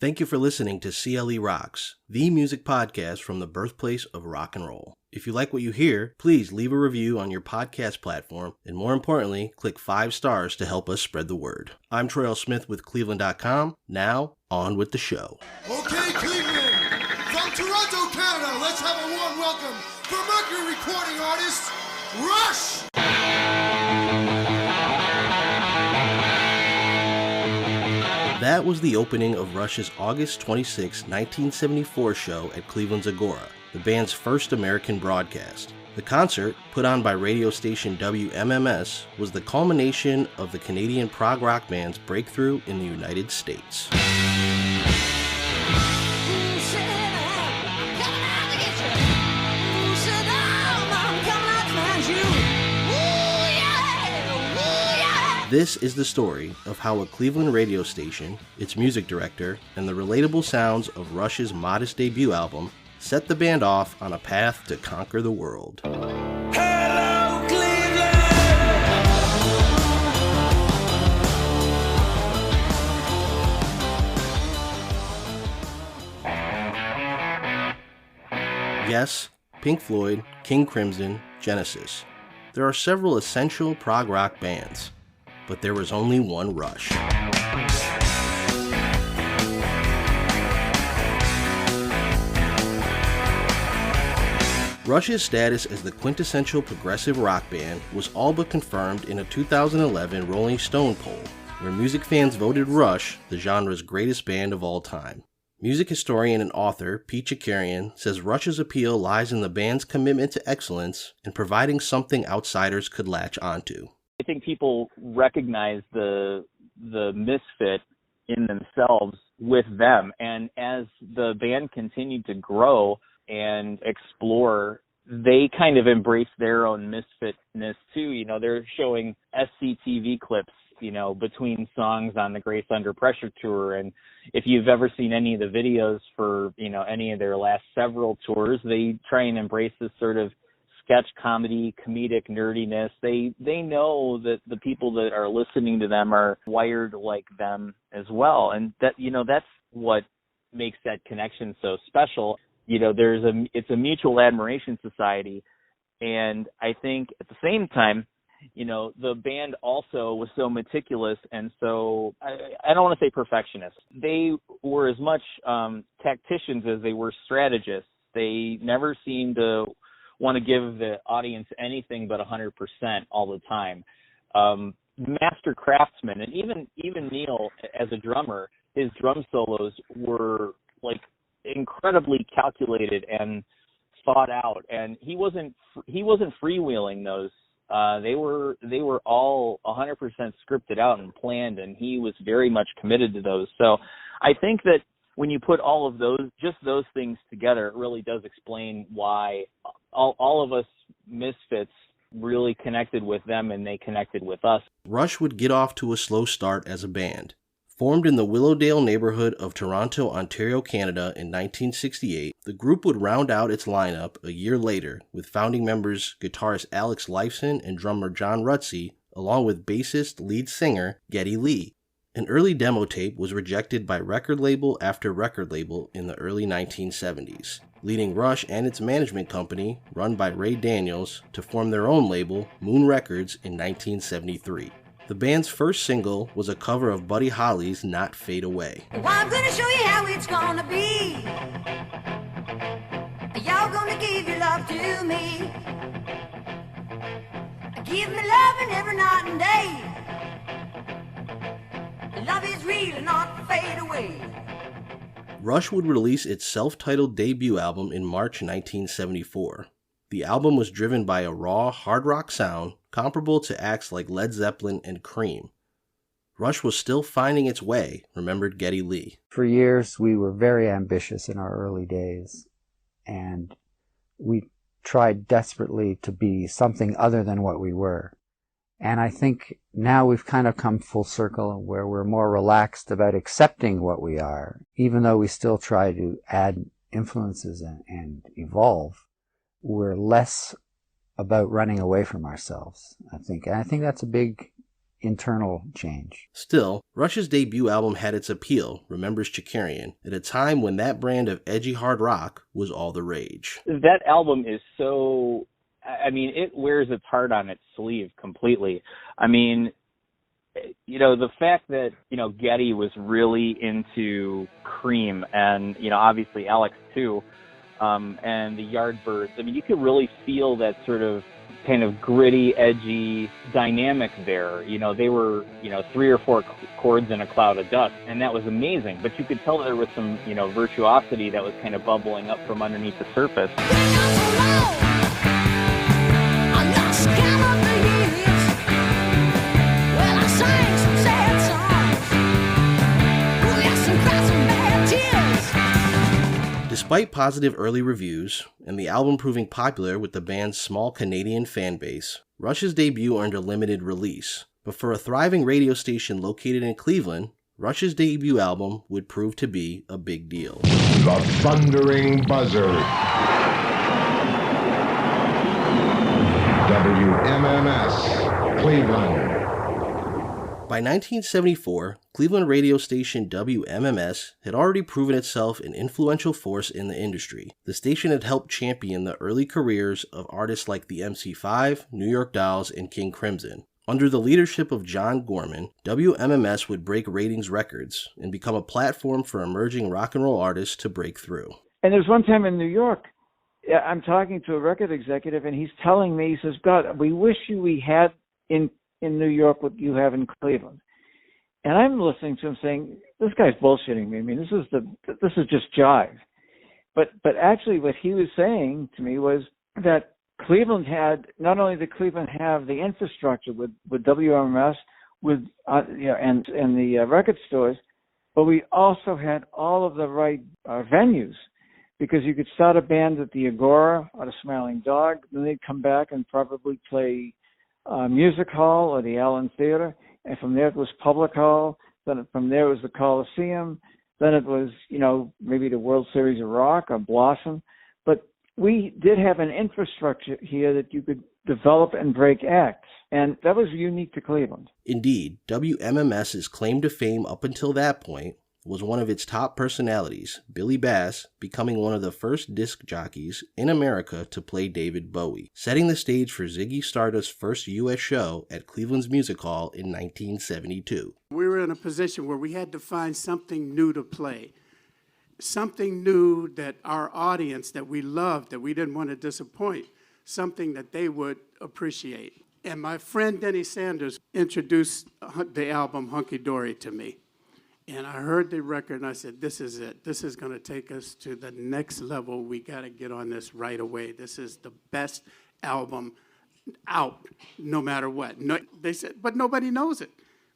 Thank you for listening to CLE Rocks, the music podcast from the birthplace of rock and roll. If you like what you hear, please leave a review on your podcast platform, and more importantly, click 5 stars to help us spread the word. I'm Troy Smith with cleveland.com. Now, on with the show. Okay, Cleveland, from Toronto, Canada, let's have a warm welcome for Mercury recording artist, Rush! That was the opening of Rush's August 26, 1974 show at Cleveland's Agora, the band's first American broadcast. The concert, put on by radio station WMMS, was the culmination of the Canadian prog rock band's breakthrough in the United States. This is the story of how a Cleveland radio station, its music director, and the relatable sounds of Rush's modest debut album set the band off on a path to conquer the world. Hello, Cleveland! Yes, Pink Floyd, King Crimson, Genesis. There are several essential prog rock bands, but there was only one Rush. Rush's status as the quintessential progressive rock band was all but confirmed in a 2011 Rolling Stone poll, where music fans voted Rush the genre's greatest band of all time. Music historian and author Pete Chakarian says Rush's appeal lies in the band's commitment to excellence and providing something outsiders could latch onto. I think people recognize the misfit in themselves with them. And as the band continued to grow and explore, they kind of embraced their own misfitness too. You know, they're showing SCTV clips, you know, between songs on the Grace Under Pressure tour. And if you've ever seen any of the videos for, you know, any of their last several tours, they try and embrace this sort of sketch comedy, comedic nerdiness. They know that the people that are listening to them are wired like them as well. And that, you know, that's what makes that connection so special. You know, it's a mutual admiration society. And I think at the same time, you know, the band also was so meticulous and so, I don't want to say perfectionist. They were as much tacticians as they were strategists. They never seemed to want to give the audience anything but 100% all the time. Master craftsmen, and even Neil as a drummer, his drum solos were like incredibly calculated and thought out, and he wasn't freewheeling those. They were all 100% scripted out and planned, and he was very much committed to those. So I think that when you put all of those things together, it really does explain why all of us misfits really connected with them and they connected with us. Rush would get off to a slow start as a band. Formed in the Willowdale neighborhood of Toronto, Ontario, Canada in 1968, the group would round out its lineup a year later with founding members guitarist Alex Lifeson and drummer John Rutsey, along with bassist lead singer Geddy Lee. An early demo tape was rejected by record label after record label in the early 1970s, leading Rush and its management company, run by Ray Daniels, to form their own label, Moon Records, in 1973. The band's first single was a cover of Buddy Holly's Not Fade Away. Well, I'm gonna show you how it's gonna be. Y'all gonna give your love to me. Give me loving every night and day. Love is real and not fade away. Rush would release its self-titled debut album in March 1974. The album was driven by a raw, hard rock sound comparable to acts like Led Zeppelin and Cream. Rush was still finding its way, remembered Geddy Lee. For years, we were very ambitious in our early days, and we tried desperately to be something other than what we were. And I think now we've kind of come full circle where we're more relaxed about accepting what we are, even though we still try to add influences and evolve. We're less about running away from ourselves, I think. And I think that's a big internal change. Still, Rush's debut album had its appeal, remembers Chikarian, at a time when that brand of edgy hard rock was all the rage. That album is so, I mean, it wears its heart on its sleeve completely. I mean, you know, the fact that, you know, Geddy was really into Cream and, you know, obviously Alex too, and the Yardbirds, I mean, you could really feel that sort of kind of gritty, edgy dynamic there. You know, they were, you know, 3 or 4 chords in a cloud of dust, and that was amazing. But you could tell there was some, you know, virtuosity that was kind of bubbling up from underneath the surface. Despite positive early reviews, and the album proving popular with the band's small Canadian fan base, Rush's debut earned a limited release. But for a thriving radio station located in Cleveland, Rush's debut album would prove to be a big deal. The Thundering Buzzer. WMMS Cleveland. By 1974, Cleveland radio station WMMS had already proven itself an influential force in the industry. The station had helped champion the early careers of artists like the MC5, New York Dolls, and King Crimson. Under the leadership of John Gorman, WMMS would break ratings records and become a platform for emerging rock and roll artists to break through. And there's one time in New York, I'm talking to a record executive, and he's telling me, he says, God, we wish we had in New York what you have in Cleveland. And I'm listening to him saying, this guy's bullshitting me. I mean, this is just jive. But actually what he was saying to me was that Cleveland had, not only did Cleveland have the infrastructure with WMMS, with and the record stores, but we also had all of the right venues, because you could start a band at the Agora or the Smiling Dog, then they'd come back and probably play Music Hall or the Allen Theater, and from there it was Public Hall, then from there it was the Coliseum, then it was, you know, maybe the World Series of Rock or Blossom. But we did have an infrastructure here that you could develop and break acts, and that was unique to Cleveland. Indeed, WMMS's claim to fame up until that point was one of its top personalities, Billy Bass, becoming one of the first disc jockeys in America to play David Bowie, setting the stage for Ziggy Stardust's first U.S. show at Cleveland's Music Hall in 1972. We were in a position where we had to find something new to play, something new that our audience that we loved, that we didn't want to disappoint, something that they would appreciate. And my friend Denny Sanders introduced the album Hunky Dory to me. And I heard the record, and I said, this is it. This is going to take us to the next level. We got to get on this right away. This is the best album out, no matter what. No, they said, but nobody knows it.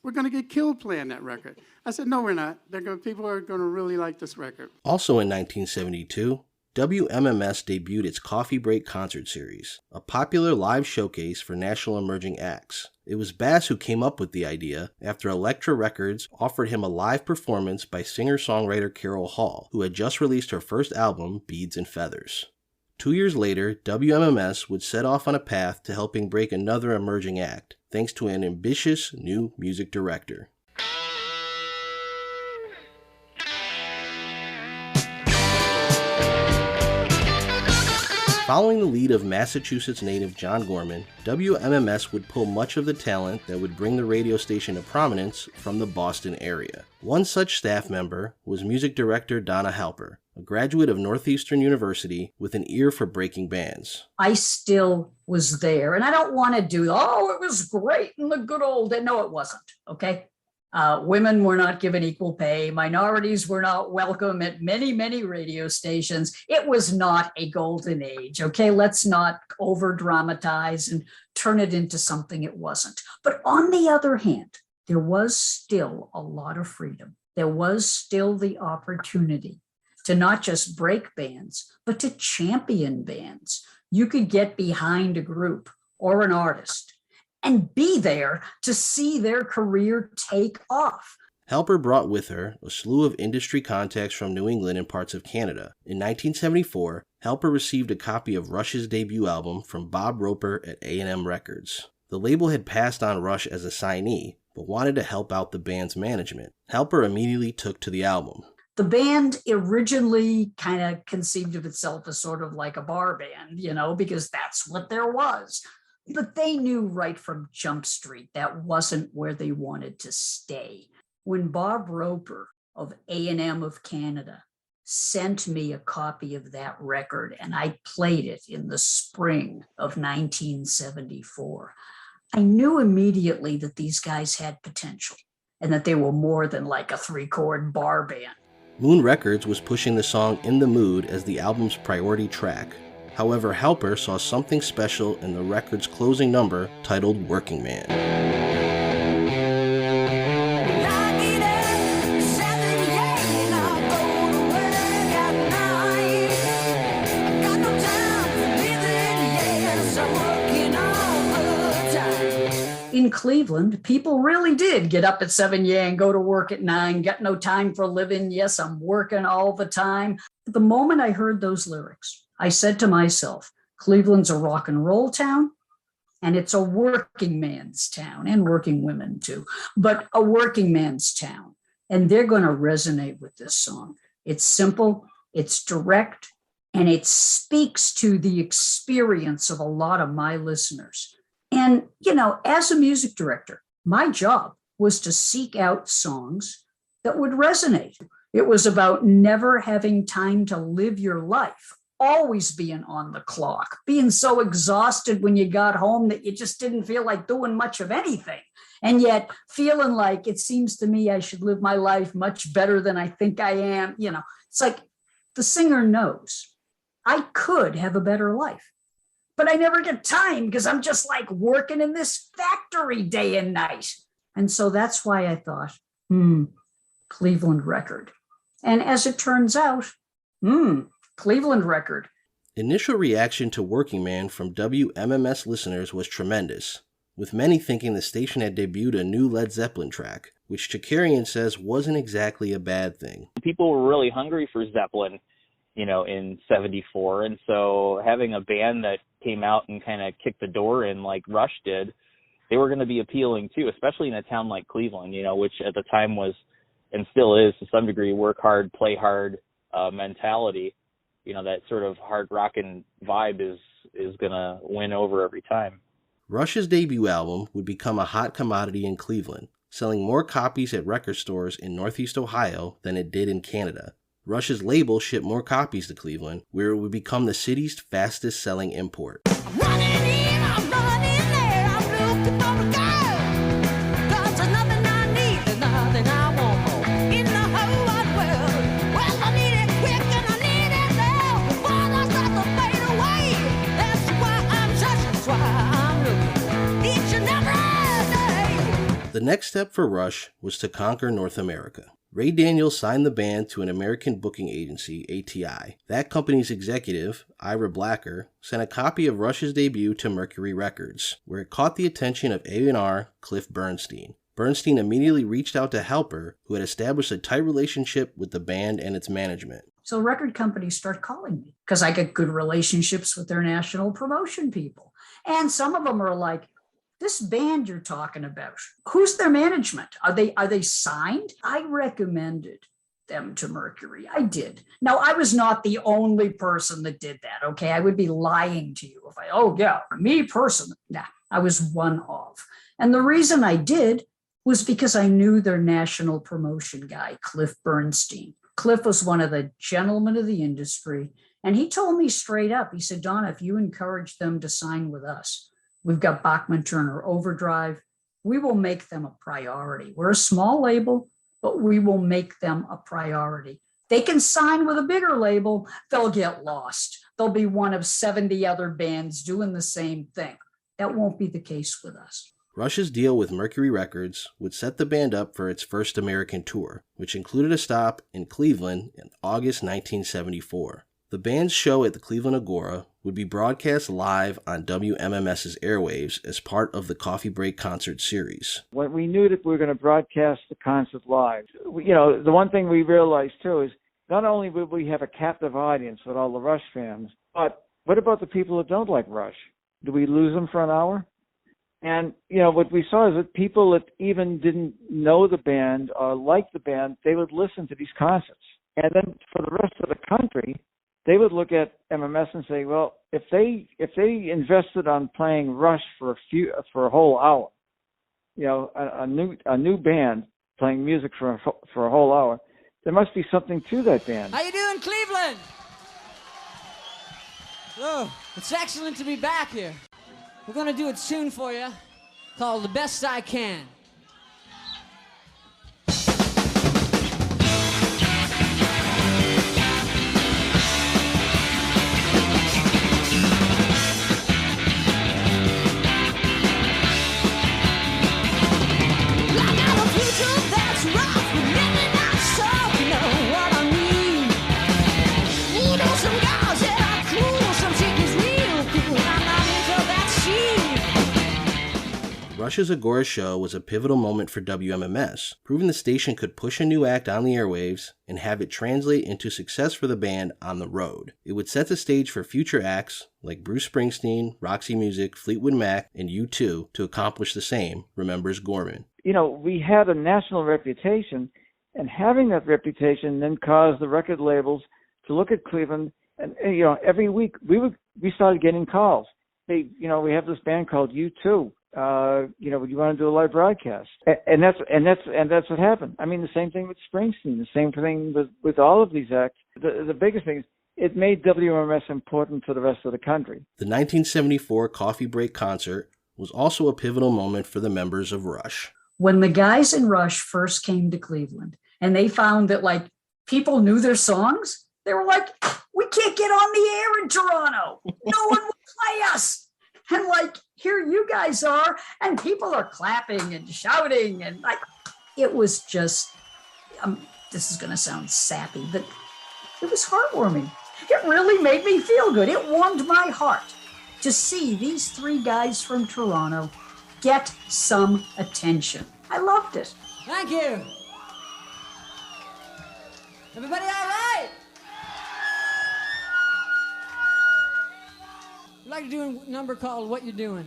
We're going to get killed playing that record. I said, no, we're not. People are going to really like this record. Also in 1972, WMMS debuted its Coffee Break concert series, a popular live showcase for national emerging acts. It was Bass who came up with the idea after Elektra Records offered him a live performance by singer-songwriter Carol Hall, who had just released her first album, Beads and Feathers. 2 years later, WMMS would set off on a path to helping break another emerging act, thanks to an ambitious new music director. Following the lead of Massachusetts native John Gorman, WMMS would pull much of the talent that would bring the radio station to prominence from the Boston area. One such staff member was music director Donna Halper, a graduate of Northeastern University with an ear for breaking bands. I still was there, and I don't want to do, it was great in the good old days. No, it wasn't, okay? Women were not given equal pay. Minorities were not welcome at many, many radio stations. It was not a golden age, okay? Let's not over-dramatize and turn it into something it wasn't. But on the other hand, there was still a lot of freedom. There was still the opportunity to not just break bands, but to champion bands. You could get behind a group or an artist and be there to see their career take off. Halper brought with her a slew of industry contacts from New England and parts of Canada. In 1974, Halper received a copy of Rush's debut album from Bob Roper at A&M Records. The label had passed on Rush as a signee, but wanted to help out the band's management. Halper immediately took to the album. The band originally kind of conceived of itself as sort of like a bar band, because that's what there was. But they knew right from Jump Street that wasn't where they wanted to stay. When Bob Roper of A&M of Canada sent me a copy of that record, and I played it in the spring of 1974, I knew immediately that these guys had potential and that they were more than like a 3-chord bar band. Moon Records was pushing the song In the Mood as the album's priority track. However, Halper saw something special in the record's closing number titled Working Man. In Cleveland, people really did get up at 7 and go to work at 9, got no time for living. Yes, I'm working all the time. The moment I heard those lyrics, I said to myself, Cleveland's a rock and roll town, and it's a working man's town, and working women too, but a working man's town. And they're going to resonate with this song. It's simple, it's direct, and it speaks to the experience of a lot of my listeners. And, as a music director, my job was to seek out songs that would resonate. It was about never having time to live your life, always being on the clock, being so exhausted when you got home that you just didn't feel like doing much of anything. And yet feeling like it seems to me I should live my life much better than I think I am. It's like the singer knows I could have a better life. But I never get time because I'm just like working in this factory day and night. And so that's why I thought, Cleveland record. And as it turns out, Cleveland record. Initial reaction to Working Man from WMMS listeners was tremendous, with many thinking the station had debuted a new Led Zeppelin track, which Chakarian says wasn't exactly a bad thing. People were really hungry for Zeppelin, in 74. And so having a band that came out and kind of kicked the door in like Rush did, they were going to be appealing too, especially in a town like Cleveland, which at the time was and still is to some degree work hard, play hard mentality. That sort of hard rockin' vibe is going to win over every time. Rush's debut album would become a hot commodity in Cleveland, selling more copies at record stores in Northeast Ohio than it did in Canada. Rush's label shipped more copies to Cleveland, where it would become the city's fastest-selling import. I'm running in, I'm running there, I'm looking for a girl. 'Cause there's nothing I need, there's nothing I want more in the whole wide world. Well, I need it quick and I need it now before I start to fade away. That's why I'm searching, that's why I'm looking each and every day. The next step for Rush was to conquer North America. Ray Daniels signed the band to an American booking agency, ATI. That company's executive, Ira Blacker, sent a copy of Rush's debut to Mercury Records, where it caught the attention of A&R Cliff Bernstein. Bernstein immediately reached out to Halper, who had established a tight relationship with the band and its management. So record companies start calling me because I get good relationships with their national promotion people. And some of them are like, this band you're talking about, who's their management? Are they signed? I recommended them to Mercury. I did. Now, I was not the only person that did that, okay? I would be lying to you if me personally. Nah, I was one of. And the reason I did was because I knew their national promotion guy, Cliff Bernstein. Cliff was one of the gentlemen of the industry, and he told me straight up, he said, Donna, if you encourage them to sign with us, we've got Bachman Turner Overdrive. We will make them a priority. We're a small label, but we will make them a priority. They can sign with a bigger label, they'll get lost. They'll be one of 70 other bands doing the same thing. That won't be the case with us. Rush's deal with Mercury Records would set the band up for its first American tour, which included a stop in Cleveland in August 1974. The band's show at the Cleveland Agora would be broadcast live on WMMS's airwaves as part of the Coffee Break concert series. When we knew that we were going to broadcast the concert live, the one thing we realized too is not only would we have a captive audience with all the Rush fans, but what about the people that don't like Rush? Do we lose them for an hour? And, what we saw is that people that even didn't know the band or like the band, they would listen to these concerts. And then for the rest of the country, they would look at MMS and say, well, if they invested on playing Rush for a whole hour, a new band playing music for a whole hour, there must be something to that band. How you doing, Cleveland? Oh, it's excellent to be back here. We're gonna do a tune for you called The Best I Can. Rush's Agora show was a pivotal moment for WMMS, proving the station could push a new act on the airwaves and have it translate into success for the band on the road. It would set the stage for future acts like Bruce Springsteen, Roxy Music, Fleetwood Mac, and U2 to accomplish the same, remembers Gorman. We had a national reputation, and having that reputation then caused the record labels to look at Cleveland, and every week we started getting calls. Hey, we have this band called U2. Would you want to do a live broadcast? And that's what happened. I mean, the same thing with Springsteen, the same thing with all of these acts. The biggest thing is it made WMMS important to the rest of the country. The 1974 Coffee Break concert was also a pivotal moment for the members of Rush. When the guys in Rush first came to Cleveland and they found that people knew their songs, they were like, we can't get on the air in Toronto. No one will play us. And here you guys are, and people are clapping and shouting, and it was just, this is going to sound sappy, but it was heartwarming. It really made me feel good. It warmed my heart to see these three guys from Toronto get some attention. I loved it. Thank you. Everybody all right? I'd like to do a number called What You Doing.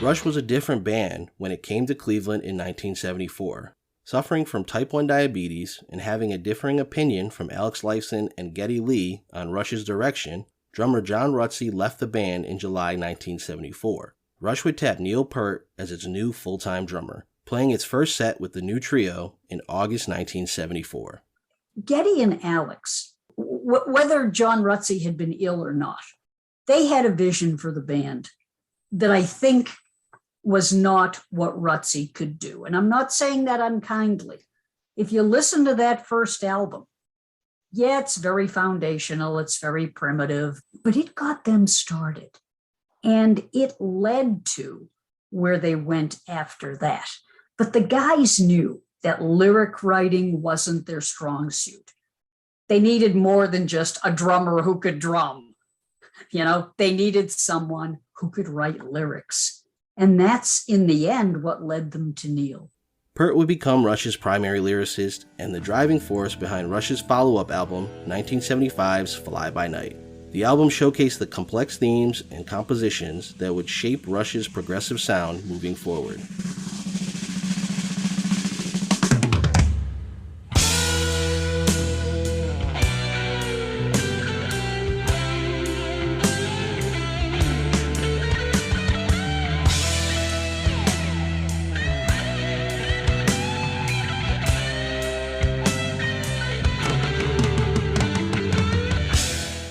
Rush was a different band when it came to Cleveland in 1974. Suffering from type 1 diabetes and having a differing opinion from Alex Lifeson and Geddy Lee on Rush's direction, drummer John Rutsey left the band in July 1974. Rush would tap neil-peart as its new full-time drummer, playing its first set with the new trio in August 1974. Geddy and Alex, whether John Rutsey had been ill or not, they had a vision for the band that I think was not what Rutsey could do. And I'm not saying that unkindly. If you listen to that first album, yeah, it's very foundational, it's very primitive, but it got them started. And it led to where they went after that. But the guys knew that lyric writing wasn't their strong suit. They needed more than just a drummer who could drum. They needed someone who could write lyrics. And that's, in the end, what led them to Neil. Peart would become Rush's primary lyricist and the driving force behind Rush's follow-up album, 1975's Fly By Night. The album showcased the complex themes and compositions that would shape Rush's progressive sound moving forward.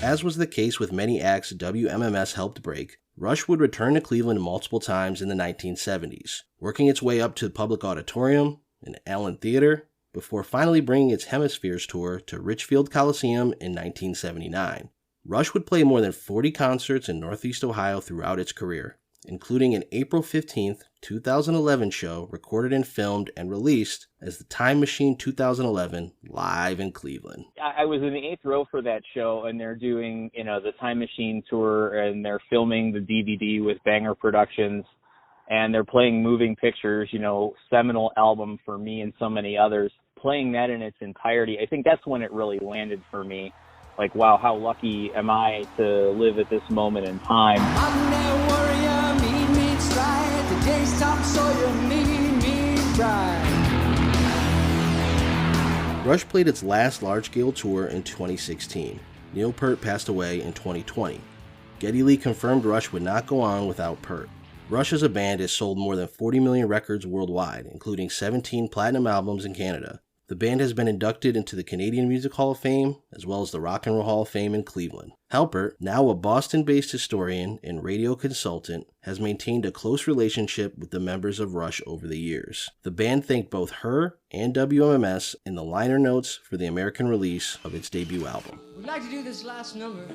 As was the case with many acts WMMS helped break, Rush would return to Cleveland multiple times in the 1970s, working its way up to the Public Auditorium and Allen Theater, before finally bringing its Hemispheres tour to Richfield Coliseum in 1979. Rush would play more than 40 concerts in Northeast Ohio throughout its career, including an April 15th, 2011 show recorded and filmed and released as the Time Machine 2011 live in Cleveland. I was in the 8th row for that show, and they're doing, the Time Machine tour, and they're filming the DVD with Banger Productions, and they're playing Moving Pictures, seminal album for me and so many others. Playing that in its entirety, I think that's when it really landed for me. Like, wow, how lucky am I to live at this moment in time. Monday warrior, mean stride. Today's Tom Sawyer, mean pride. Rush played its last large-scale tour in 2016. Neil Peart passed away in 2020. Geddy Lee confirmed Rush would not go on without Peart. Rush as a band has sold more than 40 million records worldwide, including 17 platinum albums in Canada. The band has been inducted into the Canadian Music Hall of Fame, as well as the Rock and Roll Hall of Fame in Cleveland. Halper, now a Boston-based historian and radio consultant, has maintained a close relationship with the members of Rush over the years. The band thanked both her and WMMS in the liner notes for the American release of its debut album. We'd like to do this last number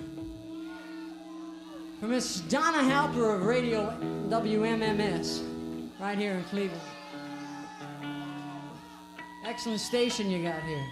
for Miss Donna Halper of Radio WMMS, right here in Cleveland. Excellent station you got here.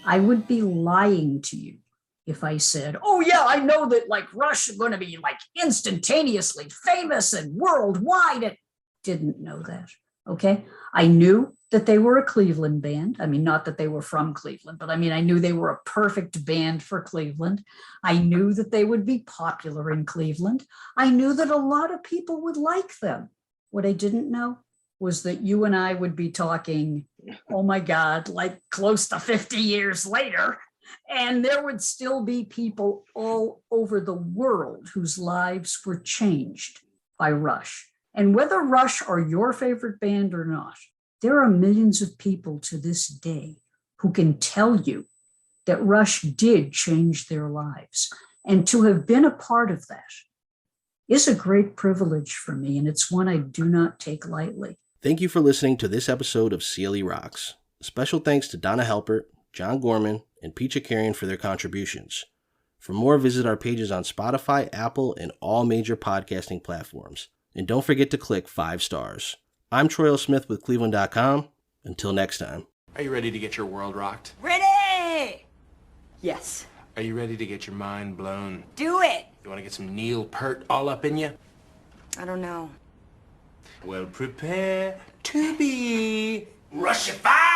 I would be lying to you if I said, oh yeah, I know that Rush are going to be instantaneously famous and worldwide. I didn't know that, okay? I knew that they were a Cleveland band. I mean, not that they were from Cleveland, but I knew they were a perfect band for Cleveland. I knew that they would be popular in Cleveland. I knew that a lot of people would like them. What I didn't know was that you and I would be talking, oh my God, close to 50 years later, and there would still be people all over the world whose lives were changed by Rush. And whether Rush are your favorite band or not, there are millions of people to this day who can tell you that Rush did change their lives. And to have been a part of that is a great privilege for me, and it's one I do not take lightly. Thank you for listening to this episode of CLE Rocks. Special thanks to Donna Halper, John Gorman, and Pete Chakarian for their contributions. For more, visit our pages on Spotify, Apple, and all major podcasting platforms. And don't forget to click 5 stars. I'm Troy L. Smith with cleveland.com. Until next time. Are you ready to get your world rocked? Ready! Yes. Are you ready to get your mind blown? Do it! You want to get some neil-peart all up in you? I don't know. Well, prepare to be Rushified!